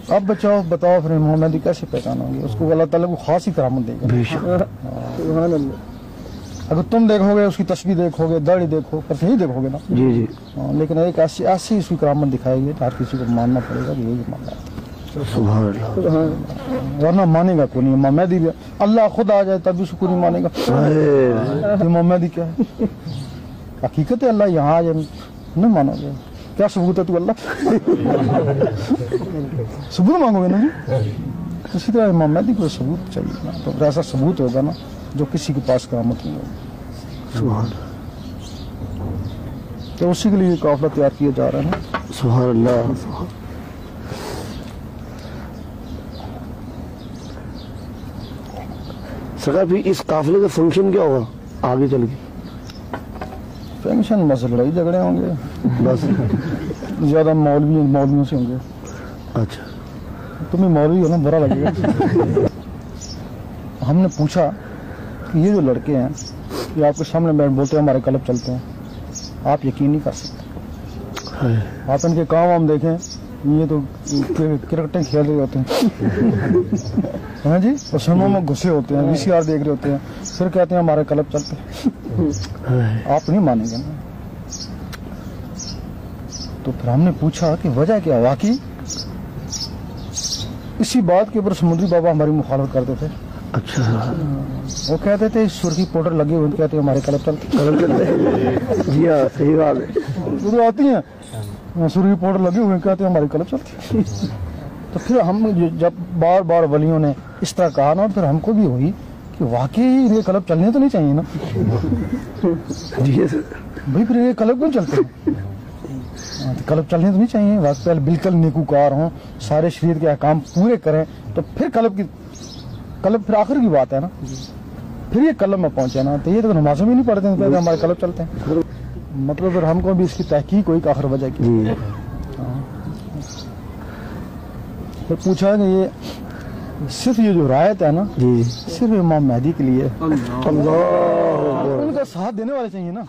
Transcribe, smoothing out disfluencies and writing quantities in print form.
अब बचाओ बताओ फिर इमाम मेहदी कैसे पहचानोगे? उसको अल्लाह ताला को खास ही करामत देगा। अगर तुम देखोगे उसकी तस्वीर देखोगे दाढ़ी देखो पर नहीं देखोगे ना। जी जी। लेकिन एक ऐसी ऐसी उसकी करामत दिखाएगी तो हर किसी को मानना पड़ेगा कि यही मामला है। वरना मानेगा कोई नहीं। इमाम मेहदी भी अल्लाह खुद आ जाए तब भी उसको नहीं मानेगा। इमाम मेहदी क्या है? हकीकत है अल्लाह यहाँ आ जाए नहीं मानोगे। क्या सबूत है तू अल्लाह? सबूत मांगोगे ना जी। इसी तरह इमाम मेहदी को सबूत चाहिए ना, तो ऐसा सबूत होगा ना जो किसी के पास करामत नहीं होगी। तो उसी के लिए काफिला तैयार किया जा रहा है। सुभान अल्लाह। सरकार फिर इस काफिले का फंक्शन क्या होगा आगे चल के? फंक्शन बस लड़ाई झगड़े होंगे बस। ज्यादा मौलवियों से होंगे। अच्छा तुम्हें मौलवी हो ना बुरा लगेगा। हमने पूछा कि ये जो लड़के हैं ये आपके सामने बैठ बोलते हैं हमारे क्लब चलते हैं, आप यकीन नहीं कर सकते। आप इनके काम हम देखें ये तो क्रिकेटें खेल रहे होते हैं हाँ जी, और सिनेमा में घुसे होते हैं, VCR देख रहे होते हैं, फिर कहते हैं हमारे क्लब चलते हैं। आप नहीं मानेंगे ना। तो फिर हमने पूछा कि वजह क्या? वाकई इसी बात के ऊपर समुद्री बाबा हमारी मुखालफत करते थे। अच्छा वो कहते थे सुर्खी पाउडर लगे हुए, कहते हैं हमारे क्लब चलते जी हाँ सही बात है। तो आती हैं सुर्खी पाउडर लगे हुए कहते हैं हमारे क्लब चलते। तो फिर हम जब बार बार वलियों ने इस तरह कहा ना, फिर हमको भी हुई कि वाकई ये क्लब चलने तो नहीं चाहिए ना भाई। फिर ये क्लब क्यों चलते हैं? क्लब चलने तो नहीं चाहिए। वाकई बिल्कुल नेकूकार हों, सारे शरीयत के अहकाम पूरे करें तो फिर क्लब फिर आखिर की बात है ना। फिर ये क्लब में पहुंचे ना तो ये तो नमाज़ों में नहीं पढ़ते हैं, हमारे क्लब चलते हैं। मतलब फिर हमको भी इसकी तहकीक कोई आखिर वजह की। फिर पूछा कि ये सिर्फ ये जो रायत है ना सिर्फ इमाम मेहदी के लिए, उनका साथ देने वाले चाहिए ना।